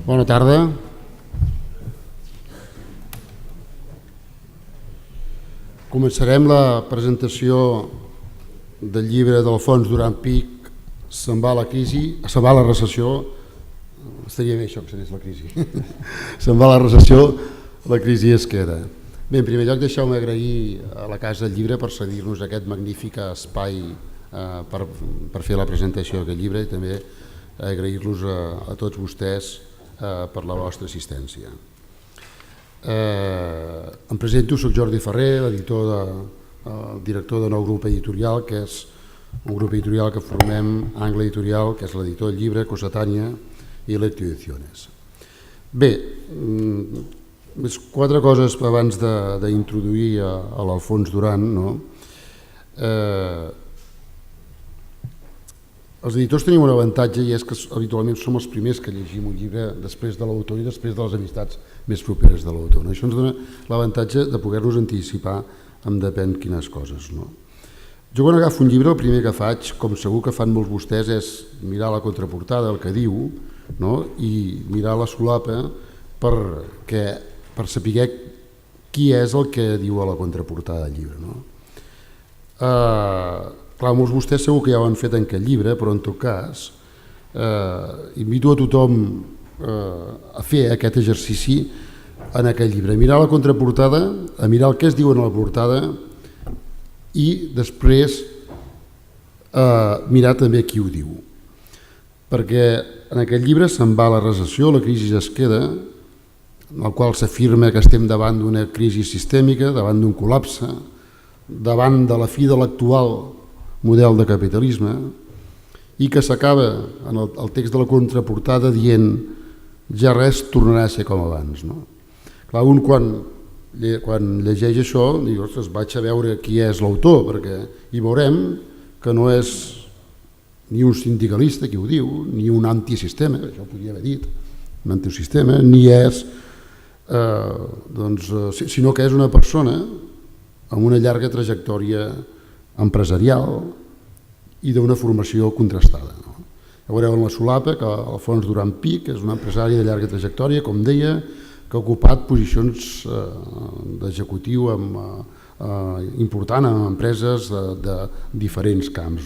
Bona tarda. Començarem la presentació del llibre d'Alfons Duran Pich, Se'n va la crisi, se'n va la recessió, estaria bé això que s'anés la crisi, se'n va la recessió, la crisi es queda. Bé, en primer lloc deixeu-me agrair a la Casa del Llibre per cedir-nos aquest magnífic espai per fer la presentació d'aquest llibre i també agrair-los a tots vostès per la vostra assistència. Em presento, soc Jordi Ferrer, director de Nou Grup Editorial, que és un grup editorial que formem Angle Editorial, que és l'editor del llibre, Cossetània i Lectio Ediciones. Bé, quatre coses abans d'introduir a l'Alfons Duran. Els editors tenim un avantatge i és que habitualment som els primers que llegim un llibre després de l'autor i després de les amistats més properes de l'autor. Això ens dona l'avantatge de poder-nos anticipar en depèn quines coses. Jo quan agafo un llibre el primer que faig, com segur que fan molts vostès, és mirar la contraportada, el que diu, i mirar la solapa per saber qui és el que diu a la contraportada del llibre. Clar, molts de vostès segur que ja ho han fet en aquest llibre, però en tot cas invito a tothom a fer aquest exercici en aquest llibre, a mirar la contraportada, a mirar el que es diu en la portada i després mirar també qui ho diu. Perquè en aquest llibre Se'n va la recessió, la crisi es queda, en el qual s'afirma que estem davant d'una crisi sistèmica, davant d'un col·lapse, davant de la fi de l'actual model de capitalisme i que s'acaba en el text de la contraportada dient ja res tornarà a ser com abans. Clar, un quan llegeix això diu, ostres, vaig a veure qui és l'autor, perquè hi veurem que no és ni un sindicalista qui ho diu, ni un antisistema, això ho podria haver dit, un antisistema, ni és, sinó que és una persona amb una llarga trajectòria empresarial i d'una formació contrastada. Ja veureu en la solapa que Alfons Duran Pich és un empresari de llarga trajectòria, com deia, que ha ocupat posicions d'executiu important en empreses de diferents camps,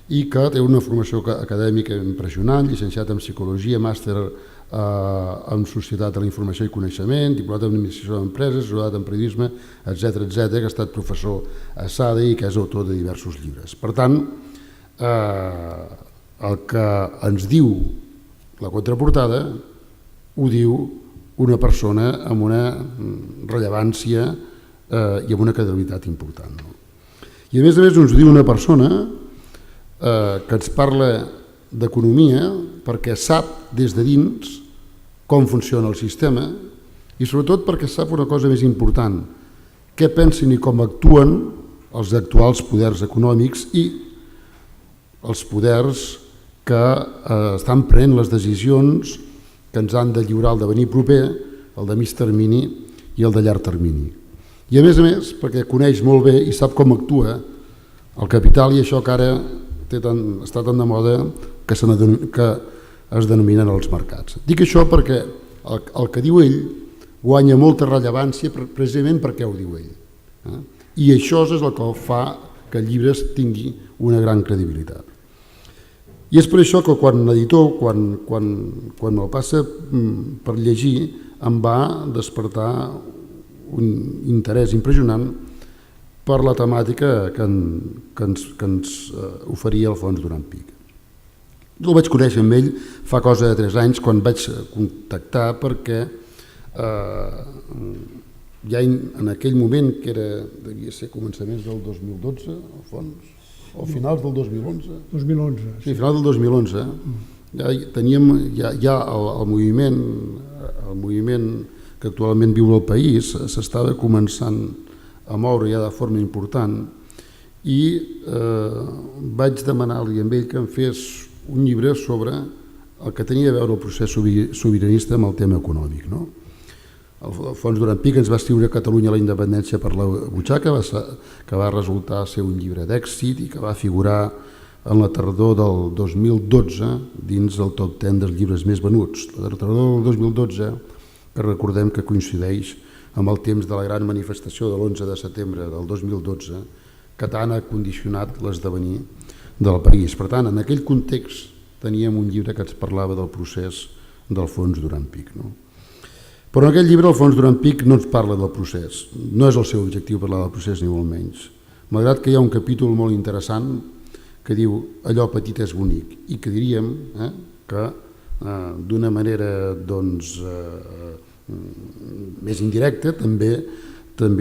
i que té una formació acadèmica impressionant, llicenciat en Psicologia, màster en Societat de la Informació i Coneixement, diplomat en Administració d'Empreses, graduat en Periodisme, etc., que ha estat professor a SADE i que és autor de diversos llibres. Per tant, el que ens diu la contraportada ho diu una persona amb una rellevància i amb una credibilitat important. I a més ens ho diu una persona que ens parla d'economia perquè sap des de dins com funciona el sistema i sobretot perquè sap una cosa més important, què pensen i com actuen els actuals poders econòmics i els poders que estan prenent les decisions que ens han de lliurar el devenir proper, el de mig termini i el de llarg termini. I a més, perquè coneix molt bé i sap com actua el capital i això que ara està tan de moda que es denominen els mercats. Dic això perquè el que diu ell guanya molta rellevància precisament perquè ho diu ell. I això és el que fa que el llibre tingui una gran credibilitat. I és per això que quan l'editor, quan me'l passa per llegir, em va despertar un interès impressionant per la temàtica que ens oferia Alfons Duran Pich. Jo el vaig conèixer amb ell fa cosa de 3 anys quan vaig contactar perquè ja en aquell moment, que devia ser començaments del 2012, Alfons, o finals del 2011? 2011. Sí, finals del 2011. Ja teníem el moviment que actualment viu el país, s'estava començant a moure ja de forma important i vaig demanar-li a ell que em fes un llibre sobre el que tenia a veure el procés sobiranista amb el tema econòmic. Alfons Duran Pich ens va escriure Catalunya la independència per la butxaca, que va resultar ser un llibre d'èxit i que va figurar en la tardor del 2012 dins el top 10 dels llibres més venuts. La tardor del 2012, que recordem que coincideix amb el temps de la gran manifestació de l'11 de setembre del 2012, que tant ha condicionat l'esdevenir del país. Per tant, en aquell context teníem un llibre que ens parlava del procés d'Alfons Duran Pich. No? Però en aquest llibre Alfons Duran Pich no ens parla del procés, no és el seu objectiu parlar del procés ni molt menys, malgrat que hi ha un capítol molt interessant que diu allò petit és bonic i que diríem que d'una manera doncs, més indirecta també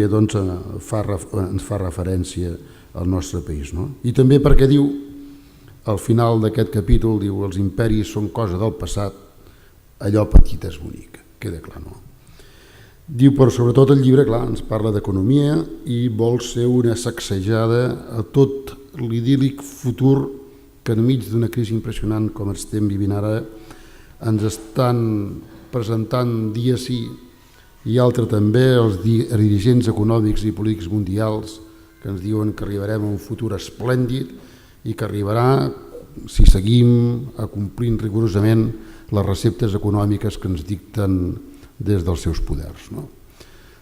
doncs, ens fa referència al nostre país. No? I també perquè diu, al final d'aquest capítol, diu els imperis són cosa del passat, allò petit és bonic, queda clar, no? Diu, però sobretot el llibre, clar, ens parla d'economia i vol ser una sacsejada a tot l'idíl·lic futur que enmig d'una crisi impressionant com estem vivint ara ens estan presentant dia sí i altre també els dirigents econòmics i polítics mundials que ens diuen que arribarem a un futur esplèndid i que arribarà si seguim complint rigorosament les receptes econòmiques que ens dicten des dels seus poders. No?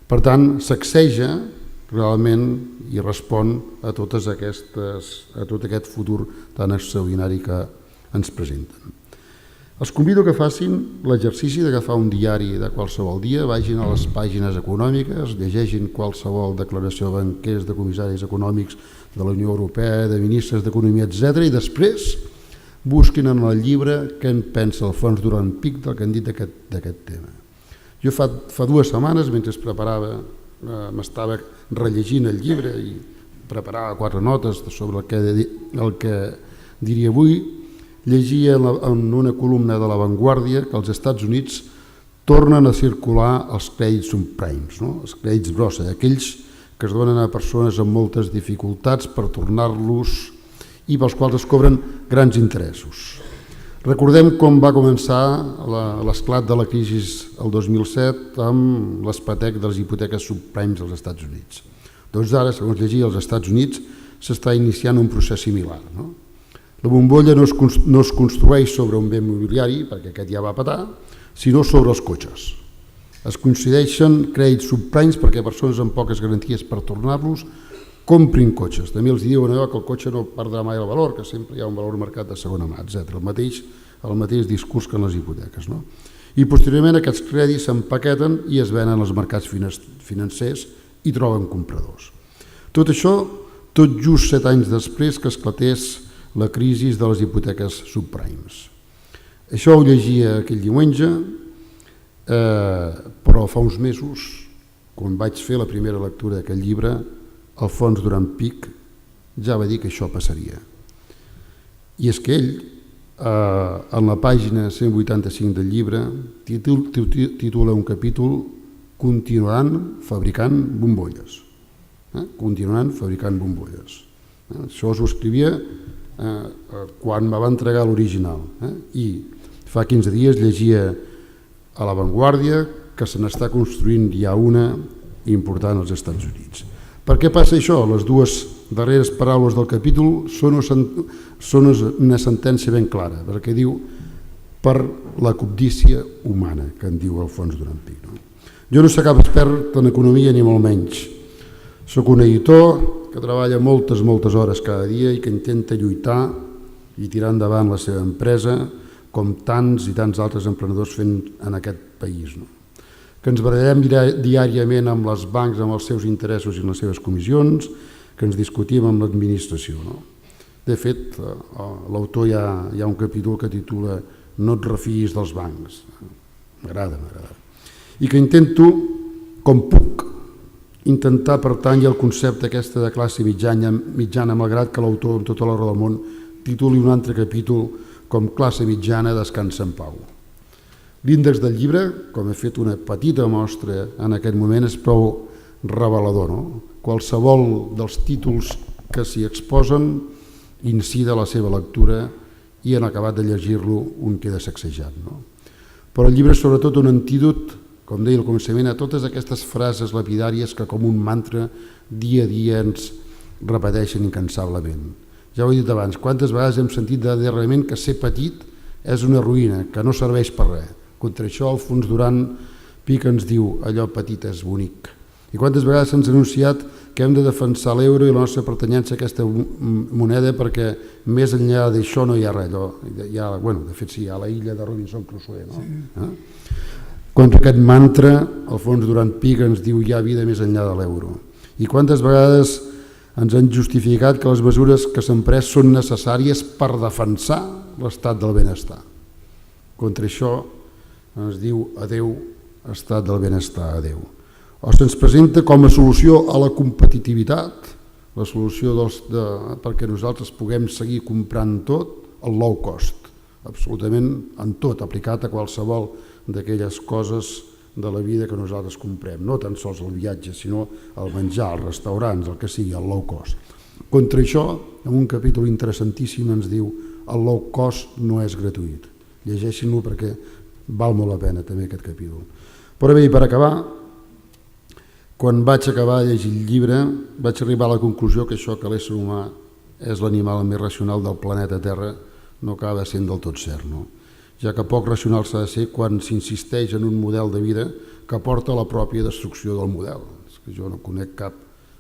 Per tant, sacseja realment i respon a tot aquest futur tan extraordinari que ens presenten. Els convido que facin l'exercici d'agafar un diari de qualsevol dia, vagin a les pàgines econòmiques, llegeixin qualsevol declaració de banquers, de comissaris econòmics de la Unió Europea, de ministres d'Economia, etc. i després busquin en el llibre què en pensa Alfons Duran Pich del que han dit d'aquest tema. Jo fa 2 setmanes, mentre es preparava, m'estava rellegint el llibre i preparava 4 notes sobre el que diria avui, llegia en una columna de La Vanguardia que als Estats Units tornen a circular els crèdits subprimes, no? Els crèdits brossa, aquells que es donen a persones amb moltes dificultats per tornar-los i pels quals es cobren grans interessos. Recordem com va començar l'esclat de la crisi el 2007 amb l'espetec de les hipoteques subprimes als Estats Units. Doncs ara, segons llegia, als Estats Units s'està iniciant un procés similar. No? La bombolla no es construeix sobre un bé immobiliari, perquè aquest ja va petar, sinó sobre els cotxes. Es concedeixen crèdits subprimes perquè persones amb poques garanties per tornar-los comprin cotxes. També els diuen que el cotxe no perdrà mai el valor, que sempre hi ha un valor mercat de segona mà, etc. El mateix discurs que en les hipoteques. No? I posteriorment aquests crèdits s'empaqueten i es venen als mercats financers i troben compradors. Tot això, tot just 7 anys després que esclatés la crisi de les hipoteques subprimes. Això ho llegia aquell diumenge, però fa uns mesos, quan vaig fer la primera lectura d'aquest llibre, Alfons Duran Pich ja va dir que això passaria. I és que ell, en la pàgina 185 del llibre, titula un capítol Continuaran fabricant bombolles. Continuaran fabricant bombolles. Això s'ho escrivia quan me va entregar l'original. I fa 15 dies llegia a La Vanguardia que se n'està construint ja una important als Estats Units. Per què passa això? Les 2 darreres paraules del capítol són una sentència ben clara, perquè diu per la cobdícia humana, que en diu Alfons Duran Pich. No? Jo no soc cap expert en economia ni molt menys. Soc un editor que treballa moltes hores cada dia i que intenta lluitar i tirar endavant la seva empresa com tants i tants altres emprenedors fent en aquest país. No? Que ens barallem diàriament amb les bancs, amb els seus interessos i les seves comissions, que ens discutim amb l'administració. No? De fet, l'autor hi ha un capítol que titula No et refiïs dels bancs. M'agrada. I que intento, com puc, intentar pertànyer al concepte aquesta de classe mitjana, malgrat que l'autor, amb tota la raó del món, tituli un altre capítol com classe mitjana descansa en pau. L'índex del llibre, com he fet una petita mostra en aquest moment, és prou revelador. No? Qualsevol dels títols que s'hi exposen incida la seva lectura i en acabat de llegir-lo un queda sacsejat. No? Però el llibre és sobretot un antídot, com deia al començament, a totes aquestes frases lapidàries que com un mantra dia a dia ens repeteixen incansablement Ja ho he dit abans, quantes vegades hem sentit darrerament que ser petit és una ruïna, que no serveix per res. Contra això, Alfons Duran Pic ens diu allò petit és bonic. I quantes vegades se'ns ha anunciat que hem de defensar l'euro i la nostra pertanyença a aquesta moneda perquè més enllà d'això no hi ha res. De fet sí, hi ha la illa de Robinson Crusoe. No? Sí. Contra aquest mantra, Alfons Duran Pic ens diu hi ha vida més enllà de l'euro. I quantes vegades ens han justificat que les mesures que s'han pres són necessàries per defensar l'estat del benestar. Contra això ens diu adeu, estat del benestar, adeu. O se'ns presenta com a solució a la competitivitat, la solució perquè nosaltres puguem seguir comprant tot, el low cost, absolutament en tot, aplicat a qualsevol d'aquelles coses de la vida que nosaltres comprem, no tan sols el viatge, sinó el menjar, els restaurants, el que sigui, el low cost. Contra això, en un capítol interessantíssim ens diu el low cost no és gratuït. Llegeixin-lo perquè val molt la pena també aquest capítol. Però bé, per acabar, quan vaig acabar de llegir el llibre, vaig arribar a la conclusió que això que l'ésser humà és l'animal més racional del planeta Terra no acaba sent del tot cert, no? Ja que poc racional s'ha de ser quan s'insisteix en un model de vida que porta a la pròpia destrucció del model. És que jo no conec cap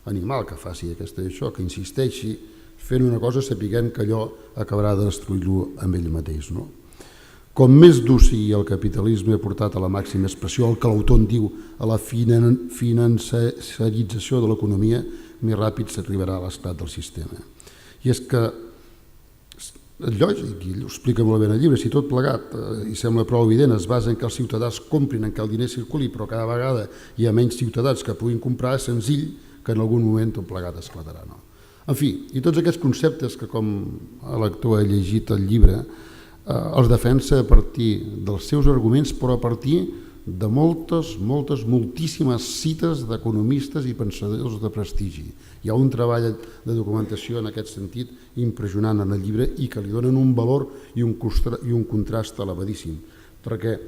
animal que faci això, que insisteixi fent una cosa sapiguent que allò acabarà de destruir-lo amb ell mateix. No? Com més dur sigui el capitalisme portat a la màxima expressió, el que l'autor en diu a la financerització de l'economia, més ràpid s'arribarà a l'esclat del sistema. I és que és lògic, i ho explica molt bé en el llibre, si tot plegat, i sembla prou evident, es basa en que els ciutadans comprin, en que el diner circuli, però cada vegada hi ha menys ciutadans que puguin comprar, és senzill que en algun moment tot plegat esclatarà. No? En fi, i tots aquests conceptes que com el lector ha llegit el llibre, els defensa a partir dels seus arguments, però a partir de moltíssimes cites d'economistes i pensadors de prestigi. Hi ha un treball de documentació en aquest sentit impressionant en el llibre i que li donen un valor i un contrast elevadíssim, perquè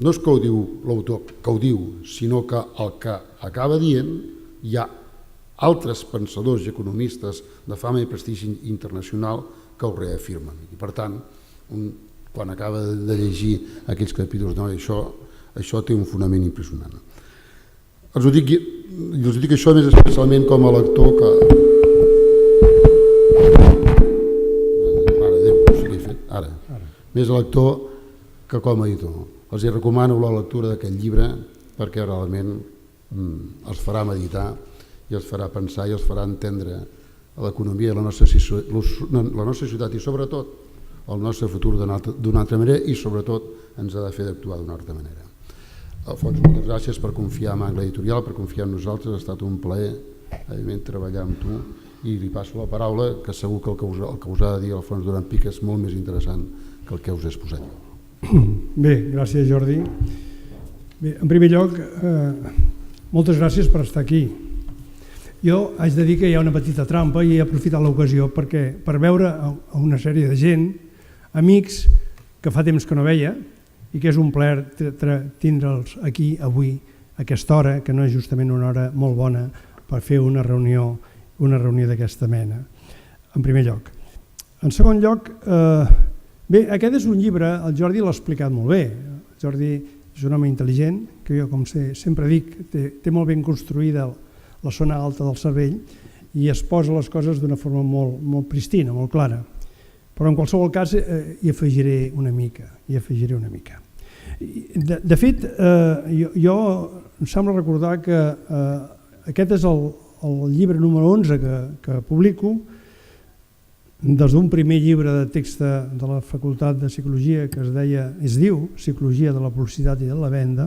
no és que ho diu l'autor, que ho diu, sinó que el que acaba dient hi ha altres pensadors i economistes de fama i prestigi internacional que ho reafirmen. I per tant, quan acaba de llegir aquells capítols, no, això té un fonament impressionant. Els ho dic això més especialment com a lector que... Mare de Déu, sí que he fet, ara. Més lector que com a editor. Els hi recomano la lectura d'aquest llibre perquè realment els farà meditar i els farà pensar i els farà entendre l'economia de la nostra ciutat i sobretot el nostre futur d'una altra manera i sobretot ens ha de fer d'actuar d'una altra manera. Alfons, moltes gràcies per confiar en Angle Editorial, per confiar en nosaltres, ha estat un plaer evidentment treballar amb tu i li passo la paraula, que segur que el que us ha de dir Alfons Duran Pic és molt més interessant que el que us he exposat jo. Bé, gràcies Jordi. Bé, en primer lloc, moltes gràcies per estar aquí. Jo haig de dir que hi ha una petita trampa i he aprofitat l'ocasió per veure una sèrie de gent, amics que fa temps que no veia i que és un plaer tindre'ls aquí avui a aquesta hora, que no és justament una hora molt bona per fer una reunió d'aquesta mena, en primer lloc. En segon lloc, bé, aquest és un llibre, el Jordi l'ha explicat molt bé. El Jordi és un home intel·ligent, que jo, com sempre dic, té molt ben construïda la zona alta del cervell i es posa les coses d'una forma molt pristina, molt clara. Però en qualsevol cas hi afegiré una mica. De fet, jo em sembla recordar que aquest és el llibre número 11 que publico des d'un primer llibre de text de la Facultat de Psicologia que es diu Psicologia de la Publicitat i de la Venda,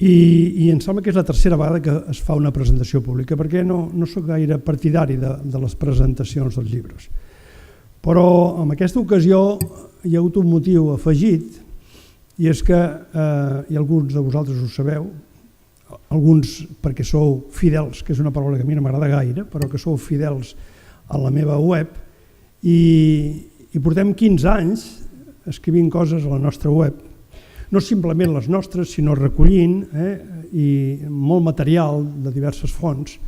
i em sembla que és la tercera vegada que es fa una presentació pública, perquè no soc gaire partidari de les presentacions dels llibres. Però en aquesta ocasió hi ha hagut un motiu afegit, i és que, i alguns de vosaltres ho sabeu, alguns perquè sou fidels, que és una paraula que a mi no m'agrada gaire, però que sou fidels a la meva web, i portem 15 anys escrivint coses a la nostra web, no simplement les nostres, sinó recollint i molt material de diverses fonts,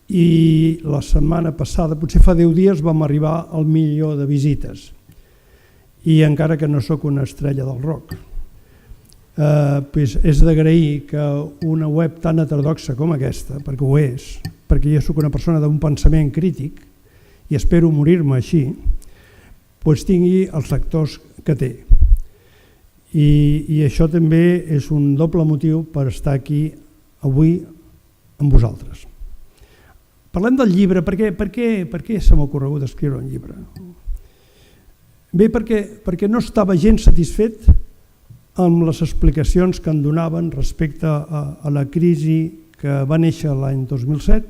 i la setmana passada, potser fa 10 dies, vam arribar al 1.000.000 de visites. I encara que no sóc una estrella del rock, és d'agrair que una web tan heterodoxa com aquesta, perquè ho és, perquè jo sóc una persona d'un pensament crític i espero morir-me així, tingui els lectors que té. I això també és un doble motiu per estar aquí avui amb vosaltres. Parlem del llibre. Per què se m'ha ocorregut escriure un llibre? Bé, perquè no estava gens satisfet amb les explicacions que em donaven respecte a la crisi que va néixer l'any 2007,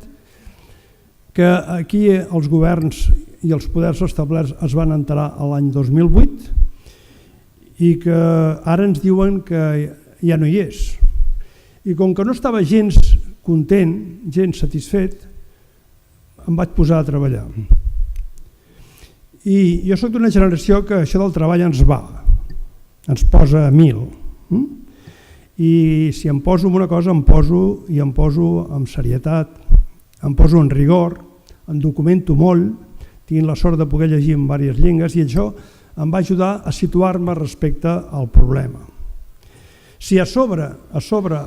que aquí els governs i els poders establerts es van enterar l'any 2008 i que ara ens diuen que ja no hi és. I com que no estava gens content, gens satisfet, em vaig posar a treballar. I jo soc d'una generació que això del treball ens posa a 1000. I si em poso en una cosa, em poso amb serietat, em poso en rigor, em documento molt, tinc la sort de poder llegir en diverses llengües i això em va ajudar a situar-me respecte al problema. Si a sobre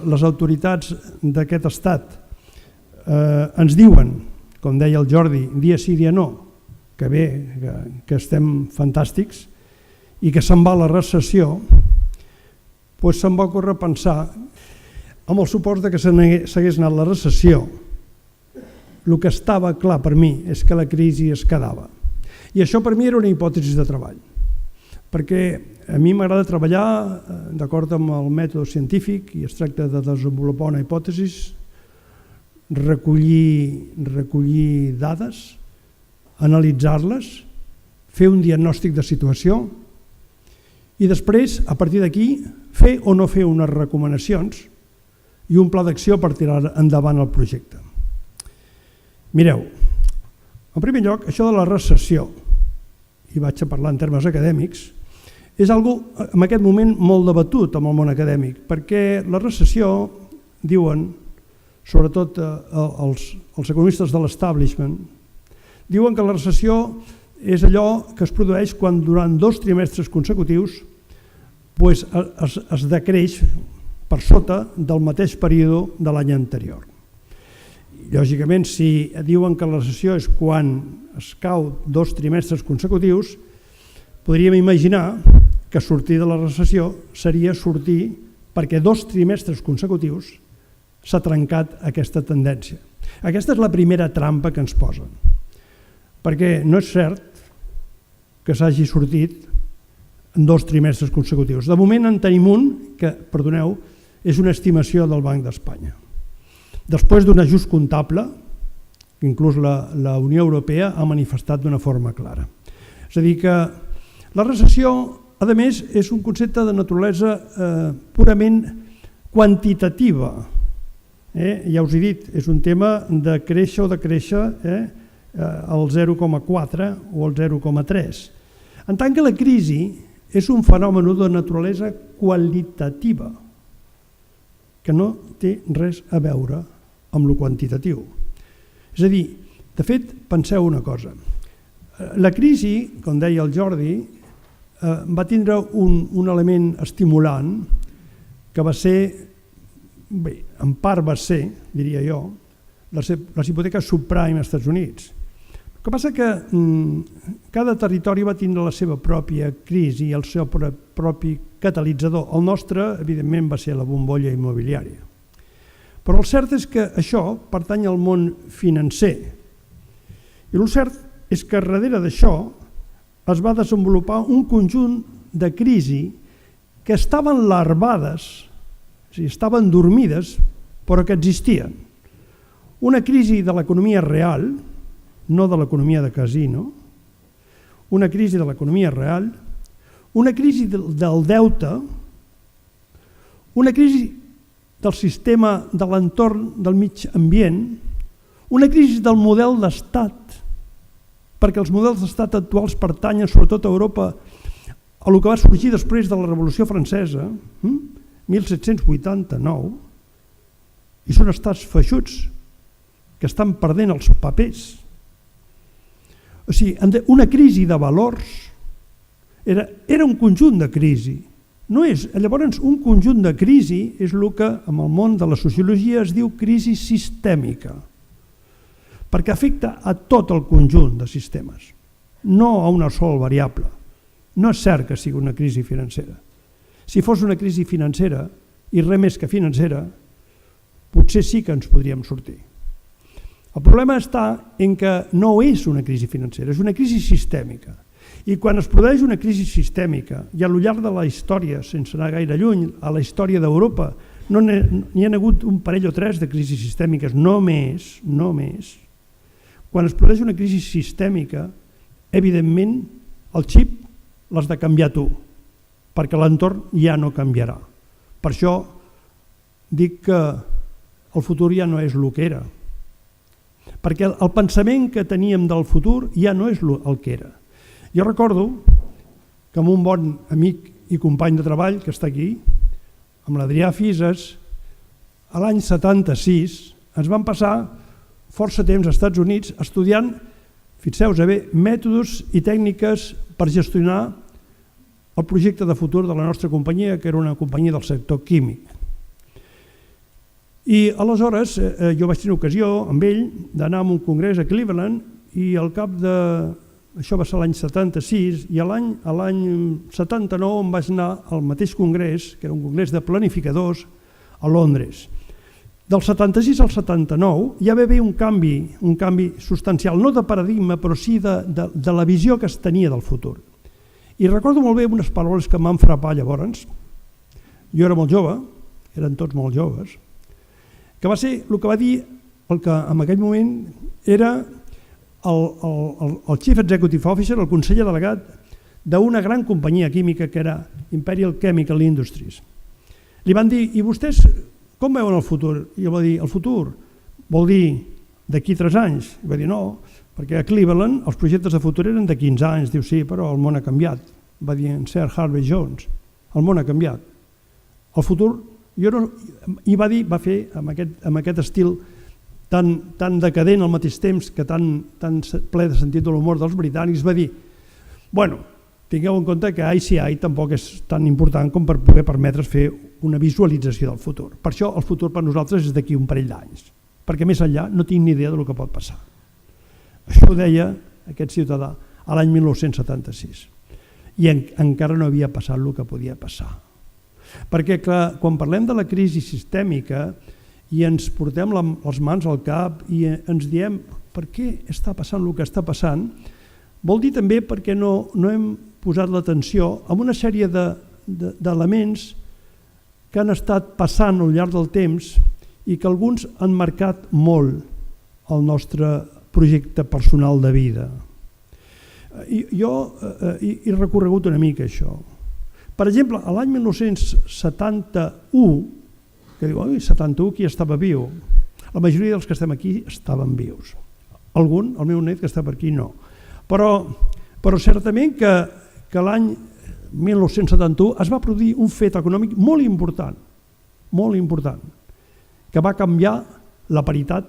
les autoritats d'aquest estat ens diuen, com deia el Jordi, dia sí, dia no, que bé, que estem fantàstics i que se'n va la recessió, doncs se'm va ocórrer pensar, amb el suport que s'hagués anat la recessió, el que estava clar per mi és que la crisi es quedava. I això per mi era una hipòtesi de treball, perquè a mi m'agrada treballar d'acord amb el mètode científic i es tracta de desenvolupar una hipòtesi, recollir dades, analitzar-les, fer un diagnòstic de situació i després, a partir d'aquí, fer o no fer unes recomanacions i un pla d'acció per tirar endavant el projecte. Mireu, en primer lloc, això de la recessió, i vaig a parlar en termes acadèmics, és algo en aquest moment molt debatut amb el món acadèmic, perquè la recessió, diuen, sobretot els economistes de l'establishment, diuen que la recessió és allò que es produeix quan durant 2 trimestres consecutius es decreix per sota del mateix període de l'any anterior. Lògicament, si diuen que la recessió és quan es cau 2 trimestres consecutius, podríem imaginar que sortir de la recessió seria sortir perquè 2 trimestres consecutius s'ha trencat aquesta tendència. Aquesta és la primera trampa que ens posen, perquè no és cert que s'hagi sortit en 2 trimestres consecutius. De moment en tenim un que, perdoneu, és una estimació del Banc d'Espanya. Després d'un ajust comptable, que inclús la Unió Europea ha manifestat d'una forma clara. És a dir, que la recessió, a més, és un concepte de naturalesa purament quantitativa. Ja us he dit, és un tema de créixer o de créixer al 0,4 o al 0,3. En tant que la crisi és un fenomen de naturalesa qualitativa, que no té res a veure amb lo quantitatiu. És a dir, de fet, penseu una cosa. La crisi, com deia el Jordi, va tindre un element estimulant que va ser, bé, en part va ser, diria jo, les hipoteques subprime als Estats Units. El que passa que cada territori va tindre la seva pròpia crisi i el seu propi catalitzador. El nostre, evidentment, va ser la bombolla immobiliària. Però el cert és que això pertany al món financer. I el cert és que darrere d'això es va desenvolupar un conjunt de crisi que estaven larvades, és a dir, estaven dormides, però que existien. Una crisi de l'economia real, no de l'economia de casino, una crisi de l'economia real, una crisi del deute, una crisi del sistema de l'entorn del mig ambient, una crisi del model d'estat, perquè els models d'estat actuals pertanyen sobretot a Europa a el que va sorgir després de la Revolució Francesa, 1789, i són estats feixuts que estan perdent els papers. O sigui, una crisi de valors era un conjunt de crisi. No és, llavors, un conjunt de crisi és el que en el món de la sociologia es diu crisi sistèmica, perquè afecta a tot el conjunt de sistemes, no a una sola variable. No és cert que sigui una crisi financera. Si fos una crisi financera, i res més que financera, potser sí que ens podríem sortir. El problema està en que no és una crisi financera, és una crisi sistèmica. I quan es produeix una crisi sistèmica, i a lo llarg de la història, sense anar gaire lluny, a la història d'Europa, n'hi ha hagut un parell o tres de crisis sistèmiques, no més. Quan es produeix una crisi sistèmica, evidentment, el xip l'has de canviar tu, perquè l'entorn ja no canviarà. Per això dic que el futur ja no és el que era, perquè el pensament que teníem del futur ja no és el que era. Jo recordo que amb un bon amic i company de treball que està aquí, amb l'Adrià Fises, a l'any 76 ens van passar força temps als Estats Units estudiant, fixeu-vos bé, mètodes i tècniques per gestionar el projecte de futur de la nostra companyia, que era una companyia del sector químic. I aleshores jo vaig tenir ocasió amb ell d'anar a un congrés a Cleveland i al cap de... Això va ser l'any 76 i l'any 79 em vaig anar al mateix congrés, que era un congrés de planificadors, a Londres. Del 76 al 79 ja va haver un canvi substancial, no de paradigma, però sí de la visió que es tenia del futur. I recordo molt bé unes paraules que em van frapar llavors. Jo era molt jove, eren tots molt joves, que va ser el que va dir el que en aquell moment era el Chief Executive Officer, el conseller delegat d'una gran companyia química que era Imperial Chemical Industries. Li van dir, i vostès com veuen el futur? I ell va dir, el futur vol dir d'aquí 3 anys. I va dir, no, perquè a Cleveland els projectes de futur eren de 15 anys. Diu, sí, però el món ha canviat. Va dir en Sir Harvey Jones, el món ha canviat. El futur, i va fer amb aquest estil tan decadent al mateix temps que tan ple de sentit de l'humor dels britànics, va dir, bueno, tingueu en compte que ICI tampoc és tan important com per poder permetre's fer una visualització del futur. Per això el futur per nosaltres és d'aquí un parell d'anys, perquè més enllà no tinc ni idea del que pot passar. Això ho deia aquest ciutadà a l'any 1976 i encara no havia passat el que podia passar. Perquè clar, quan parlem de la crisi sistèmica i ens portem les mans al cap i ens diem per què està passant el que està passant, vol dir també perquè no hem posat l'atenció en una sèrie d'elements que han estat passant al llarg del temps i que alguns han marcat molt el nostre projecte personal de vida. Jo he recorregut una mica això. Per exemple, l'any 1971, que diu, 71, qui estava viu? La majoria dels que estem aquí estaven vius. Algun, el meu net que està per aquí, no. Però certament que l'any 1971 es va produir un fet econòmic molt important, que va canviar la paritat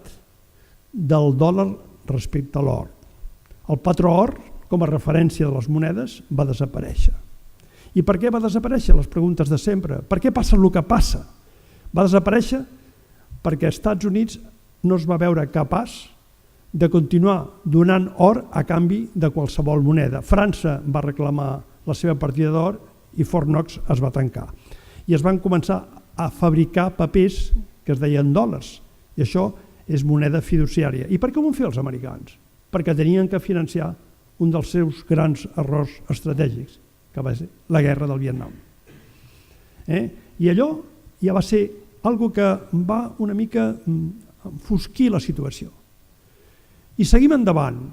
del dòlar respecte a l'or. El patró or, com a referència de les monedes, va desaparèixer. I per què va desaparèixer? Les preguntes de sempre. Per què passa el que passa? Va desaparèixer perquè als Estats Units no es va veure capaç de continuar donant or a canvi de qualsevol moneda. França va reclamar la seva partida d'or i Fort Knox es va tancar. I es van començar a fabricar papers que es deien dòlars. I això és moneda fiduciària. I per què ho van fer els americans? Perquè tenien que financiar un dels seus grans errors estratègics, que va ser la guerra del Vietnam. I allò ja va ser algo que va una mica enfosquir la situació. I seguim endavant.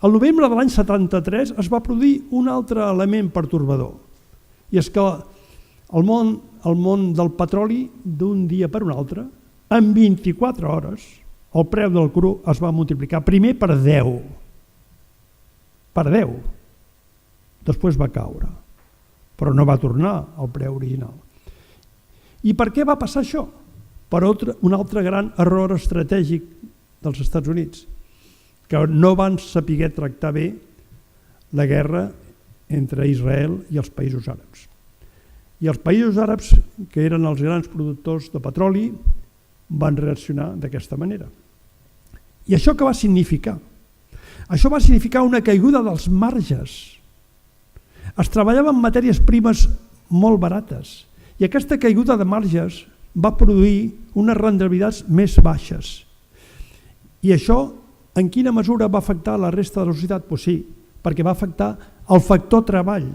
El novembre de l'any 73 es va produir un altre element pertorbador. I és que el món del petroli, d'un dia per un altre, en 24 hores, el preu del cru es va multiplicar primer per 10. Per 10. Després va caure, però no va tornar al preu original. I per què va passar això? Per un altre gran error estratègic dels Estats Units, que no van saber tractar bé la guerra entre Israel i els països àrabs. I els països àrabs, que eren els grans productors de petroli, van reaccionar d'aquesta manera. I això què va significar? Això va significar una caiguda dels marges. Es treballaven matèries primes molt barates i aquesta caiguda de marges va produir unes rendibilitats més baixes. I això en quina mesura va afectar la resta de la societat? Doncs sí, perquè va afectar el factor treball.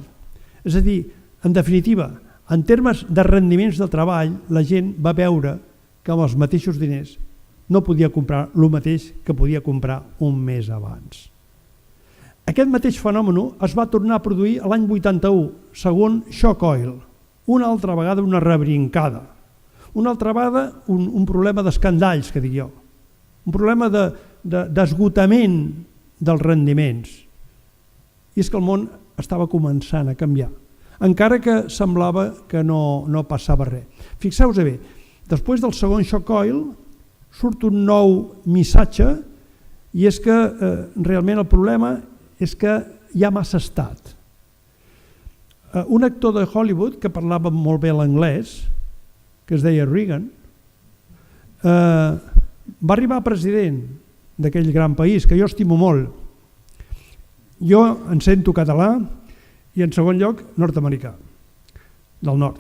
És a dir, en definitiva, en termes de rendiments de treball, la gent va veure que amb els mateixos diners no podia comprar el mateix que podia comprar un mes abans. Aquest mateix fenomen es va tornar a produir l'any 81, segon shock oil. Una altra vegada una rebrincada. Una altra vegada un problema d'escandalls, que dic jo. Un problema d'esgotament dels rendiments. I és que el món estava començant a canviar, encara que semblava que no passava res. Fixeu-vos bé, després del segon shock oil surt un nou missatge i és que realment el problema és que hi ha massa estat. Un actor de Hollywood que parlava molt bé l'anglès, que es deia Reagan, va arribar a president d'aquell gran país, que jo estimo molt. Jo en sento català i en segon lloc nord-americà, del nord,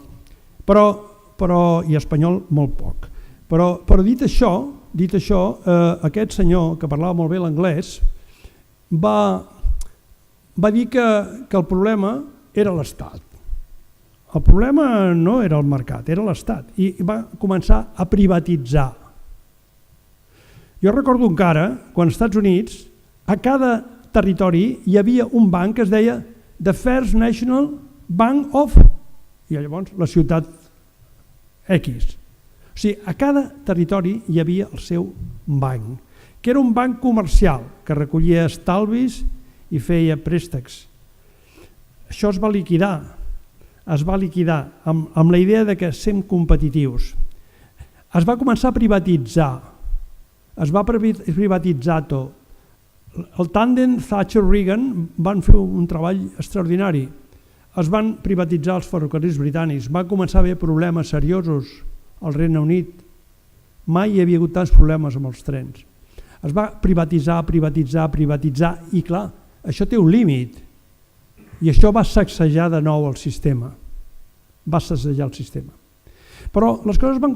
i espanyol molt poc. Però dit això, aquest senyor que parlava molt bé l'anglès va dir que el problema era l'Estat. El problema no era el mercat, era l'Estat. I va començar a privatitzar. Jo recordo encara, quan als Estats Units, a cada territori hi havia un banc que es deia The First National Bank of... i llavors la ciutat X. O sigui, a cada territori hi havia el seu banc, que era un banc comercial que recollia estalvis i feia préstecs. Això es va liquidar amb la idea de que sem competitius. Es va començar a privatitzar, tot. El tàndem Thatcher-Reagan van fer un treball extraordinari. Es van privatitzar els ferrocarrils britànics, van començar a haver problemes seriosos al Regne Unit. Mai hi havia hagut tants problemes amb els trens. Es va privatitzar i clar, això té un límit i això va sacsejar de nou el sistema. Però les coses van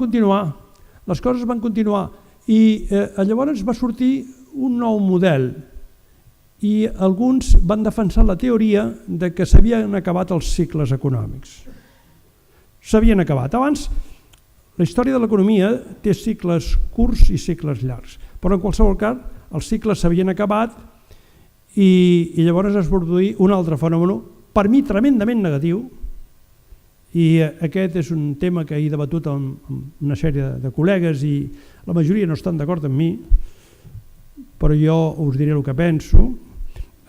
continuar i llavors va sortir un nou model i alguns van defensar la teoria de que s'havien acabat els cicles econòmics. S'havien acabat. Abans, la història de l'economia té cicles curts i cicles llargs, però en qualsevol cas els cicles s'havien acabat i llavors es va produir un altre fenomen, per mi tremendament negatiu, i aquest és un tema que he debatut amb una sèrie de col·legues i la majoria no estan d'acord amb mi, però jo us diré el que penso.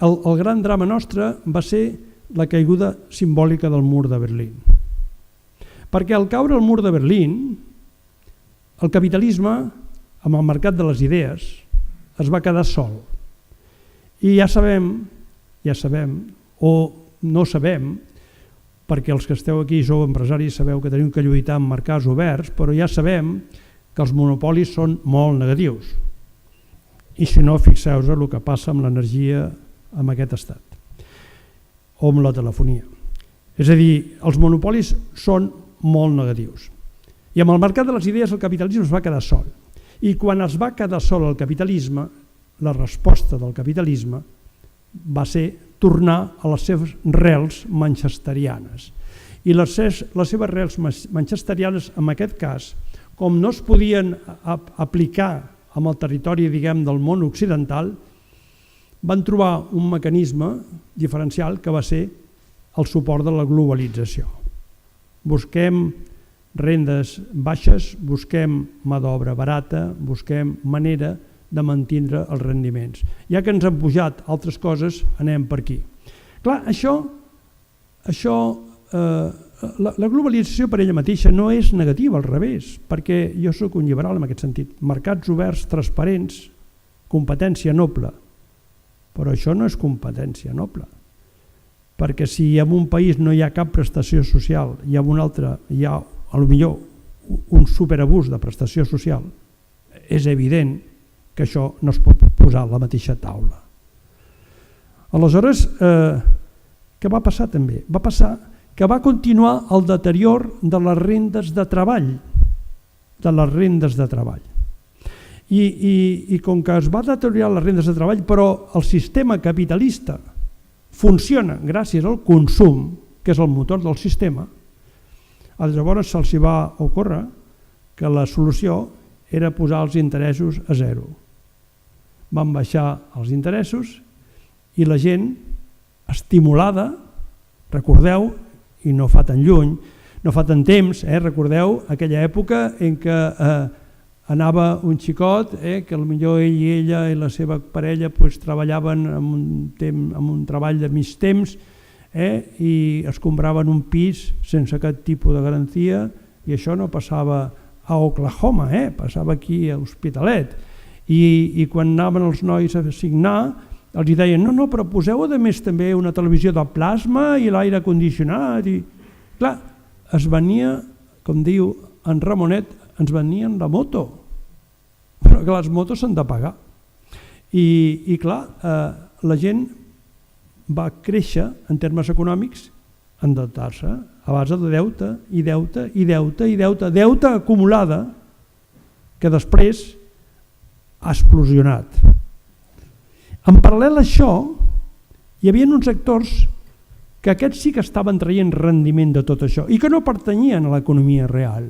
El gran drama nostre va ser la caiguda simbòlica del mur de Berlín. Perquè al caure el mur de Berlín, el capitalisme, amb el mercat de les idees, es va quedar sol. I ja sabem, o no sabem, perquè els que esteu aquí sou empresaris sabeu que tenim que lluitar amb mercats oberts, però ja sabem que els monopolis són molt negatius. I si no, fixeu-vos el que passa amb l'energia en aquest estat, o amb la telefonia. És a dir, els monopolis són molt negatius. I amb el mercat de les idees el capitalisme es va quedar sol. I quan es va quedar sol el capitalisme, la resposta del capitalisme va ser tornar a les seves rels manchesterianes. I les seves rels manchesterianes, en aquest cas, com no es podien aplicar amb el territori, diguem, del món occidental, van trobar un mecanisme diferencial que va ser el suport de la globalització. Busquem rendes baixes, busquem mà d'obra barata, busquem manera de mantenir els rendiments. Ja que ens han pujat altres coses, anem per aquí. Clar, la globalització per ella mateixa no és negativa, al revés, perquè jo soc un liberal en aquest sentit. Mercats oberts, transparents, competència noble, però això no és competència noble, perquè si en un país no hi ha cap prestació social i en un altre hi ha potser un superabús de prestació social, és evident que això no es pot posar a la mateixa taula. Aleshores, què va passar també? Va passar que va continuar el deterior de les rendes de treball, I com que es va deteriorar les rendes de treball, però el sistema capitalista funciona gràcies al consum, que és el motor del sistema, llavors se'ls va ocórrer que la solució era posar els interessos a zero. Van baixar els interessos i la gent, estimulada, recordeu, i no fa tan lluny, no fa tant temps, recordeu aquella època en què anava un xicot, que potser ell i ella i la seva parella treballaven en un treball de mig temps i es compraven un pis sense cap tipus de garantia, i això no passava a Oklahoma, passava aquí a Hospitalet, i quan anaven els nois a signar els deien no, però poseu a més també una televisió de plasma i l'aire condicionat, i clar, es venia, com diu en Ramonet, ens venien la moto, però que les motos s'han de pagar. I clar, la gent va créixer en termes econòmics, endeutar-se a base de deute i deute i deute i deute, deute acumulada que després ha explosionat. En paral·lel a això, hi havia uns sectors que aquests sí que estaven traient rendiment de tot això i que no pertanyien a l'economia real.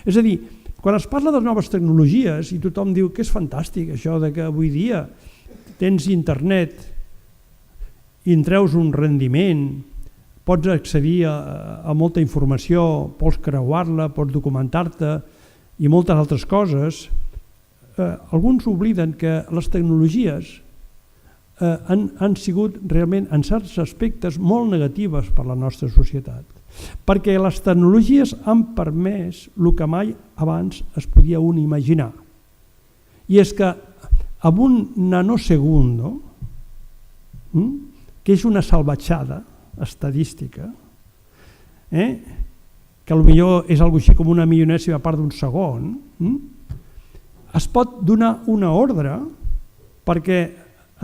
És a dir, quan es parla de noves tecnologies i tothom diu que és fantàstic això de que avui dia tens internet i en treus un rendiment, pots accedir a molta informació, pots creuar-la, pots documentar-te i moltes altres coses, alguns obliden que les tecnologies han sigut realment en certs aspectes molt negatives per a la nostra societat, perquè les tecnologies han permès el que mai abans es podia un imaginar, i és que amb un nanosegundo, que és una salvatjada estadística, que potser és alguna cosa així com una milionèsima part d'un segon, es pot donar una ordre perquè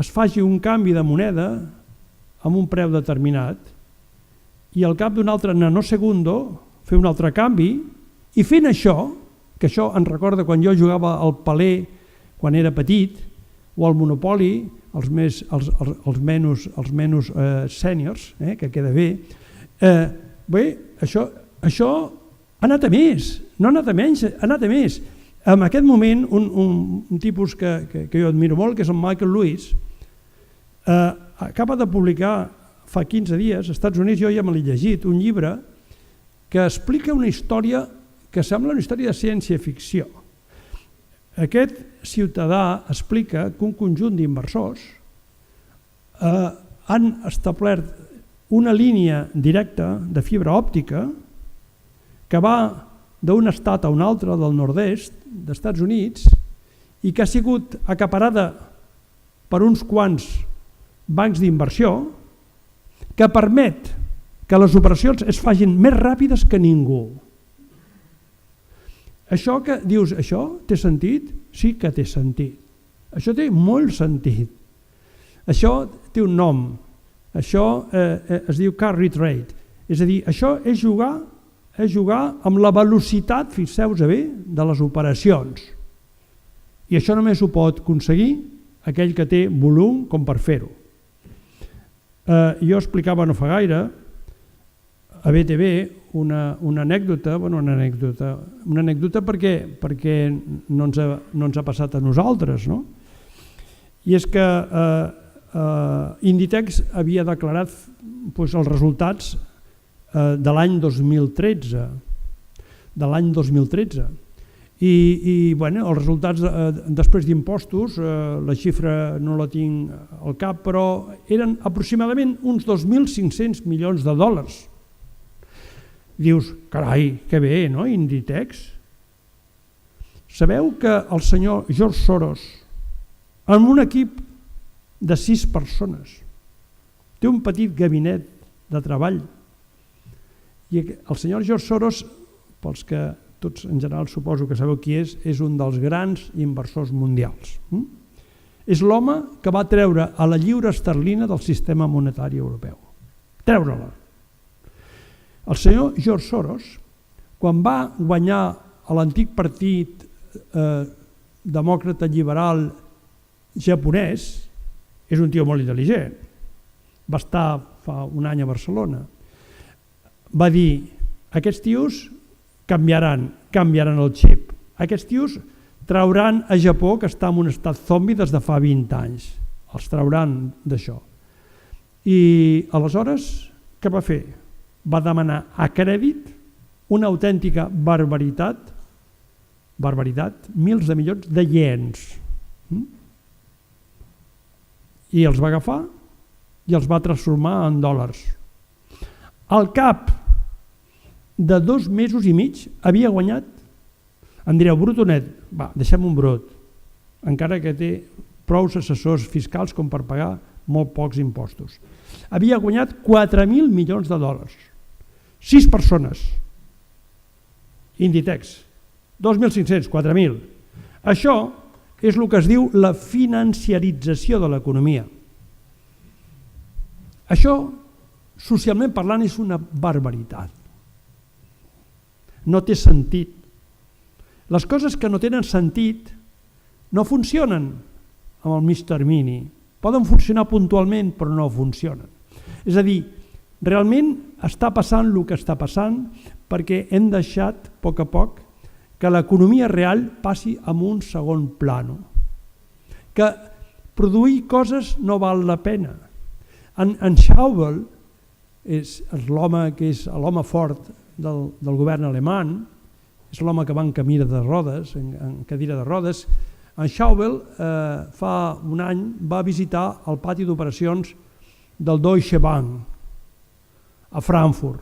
es faci un canvi de moneda amb un preu determinat i al cap d'un altre nanosegundo fer un altre canvi, i fent això, que això em recorda quan jo jugava al paler quan era petit, o al Monopoli, els menys sèniors, que queda bé, això ha anat a més, no ha anat a menys, ha anat a més. En aquest moment, un tipus que jo admiro molt, que és el Michael Lewis, acaba de publicar fa 15 dies, als Estats Units, jo ja me l'he llegit, un llibre que explica una història que sembla una història de ciència-ficció. Aquest ciutadà explica que un conjunt d'inversors han establert una línia directa de fibra òptica que va d'un estat a un altre del nord-est dels Estats Units i que ha sigut acaparada per uns quants bancs d'inversió, que permet que les operacions es facin més ràpides que ningú. Això que dius, això té sentit? Sí que té sentit. Això té molt sentit. Això té un nom. Això es diu carry trade. És a dir, això és jugar amb la velocitat, fixeu-vos bé, de les operacions. I això només ho pot aconseguir aquell que té volum com per fer-ho. Jo explicava no fa gaire a BTV una anècdota perquè no ens ha passat a nosaltres, no? I és que Inditex havia declarat els resultats de l'any 2013, i els resultats després d'impostos, la xifra no la tinc al cap, però eren aproximadament uns 2.500 milions de dòlars. Dius, carai, que bé, no, Inditex? Sabeu que el senyor George Soros amb un equip de 6 persones. Té un petit gabinet de treball. I el senyor George Soros, pels que tots en general suposo que sabeu qui és un dels grans inversors mundials. És l'home que va treure a la lliura esterlina del sistema monetari europeu. Treure-la. El senyor George Soros, quan va guanyar a l'antic partit demòcrata liberal japonès, és un tio molt intel·ligent, va estar fa un any a Barcelona, va dir, aquests tios canviaran el xip, aquests tios trauran a Japó, que està en un estat zombi des de fa 20 anys, els trauran d'això. I aleshores, què va fer? Va demanar a crèdit una autèntica barbaritat, milers de milions de iens. I els va agafar i els va transformar en dòlars. Al cap de 2 mesos i mig havia guanyat, em direu, brut o net? Va, deixem un brut, encara que té prou assessors fiscals com per pagar molt pocs impostos. Havia guanyat 4.000 milions de dòlars. 6 persones. Inditex. 2.500, 4.000. Això és el que es diu la financiarització de l'economia. Això, socialment parlant, és una barbaritat. No té sentit. Les coses que no tenen sentit no funcionen amb el mig termini. Poden funcionar puntualment, però no funcionen. És a dir, realment està passant el que està passant perquè hem deixat, a poc, que l'economia real passi a un segon plano. Que produir coses no val la pena. En Schäuble, és l'home que és l'home fort del govern alemany, és l'home que va en camí de rodes, en cadira de rodes. En Schäuble fa un any va visitar el pati d'operacions del Deutsche Bank a Frankfurt.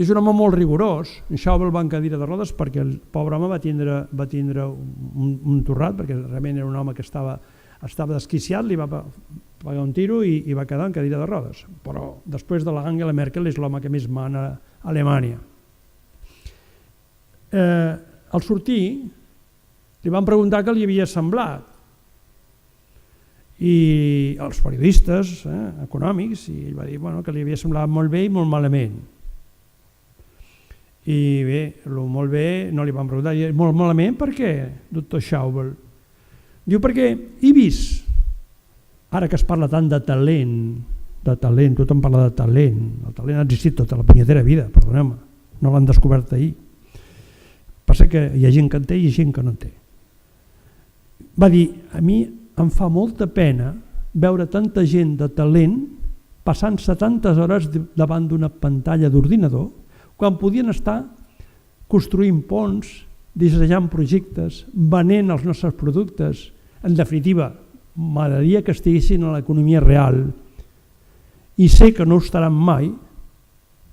És un home molt rigorós. En Schäuble va en cadira de rodes perquè el pobre home va tindre un torrat, perquè realment era un home que estava desquiciat, li va pagar un tiro i va quedar en cadira de rodes. Però després de l'Angela Merkel és l'home que més mana a Alemanya. Al sortir li van preguntar què li havia semblat i els periodistes econòmics, i ell va dir que li havia semblat molt bé i molt malament. I bé, el molt bé no li van preguntar, molt malament per què, doctor Schäuble? Diu perquè he vist, ara que es parla tant de talent, tothom parla de talent, el talent ha existit tota la punyetera vida, perdoneu-me, no l'han descobert ahir. Passa que hi ha gent que en té i hi ha gent que no en té. Va dir, a mi em fa molta pena veure tanta gent de talent passant 70 hores davant d'una pantalla d'ordinador quan podien estar construint ponts, dissenyant projectes, venent els nostres productes. En definitiva, m'agradaria que estiguessin a l'economia real i sé que no ho estaran mai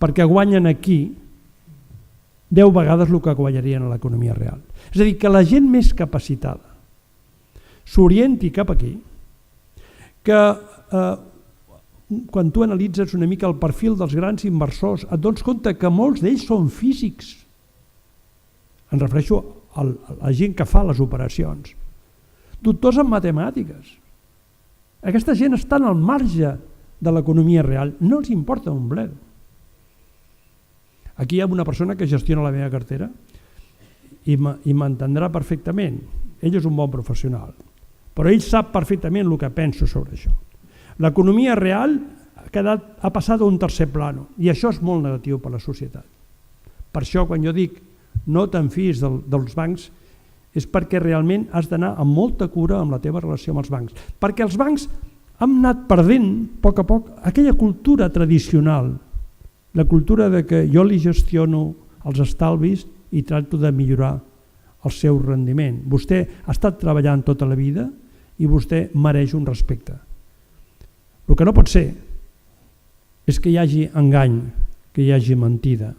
perquè guanyen aquí 10 vegades el que guanyarien a l'economia real. És a dir, que la gent més capacitada s'orienti cap aquí, que quan tu analitzes una mica el perfil dels grans inversors et dones compte que molts d'ells són físics. Em refereixo a la gent que fa les operacions. Doctors en matemàtiques. Aquesta gent està al marge de l'economia real, no els importa un bledo. Aquí hi ha una persona que gestiona la meva cartera i m'entendrà perfectament. Ell és un bon professional, però ell sap perfectament el que penso sobre això. L'economia real ha passat a un tercer plano i això és molt negatiu per a la societat. Per això, quan jo dic no te'n fiïs dels bancs, és perquè realment has d'anar amb molta cura amb la teva relació amb els bancs. Perquè els bancs han anat perdent, a poc, aquella cultura tradicional, la cultura de que jo li gestiono els estalvis i tracto de millorar el seu rendiment. Vostè ha estat treballant tota la vida i vostè mereix un respecte. El que no pot ser és que hi hagi engany, que hi hagi mentida.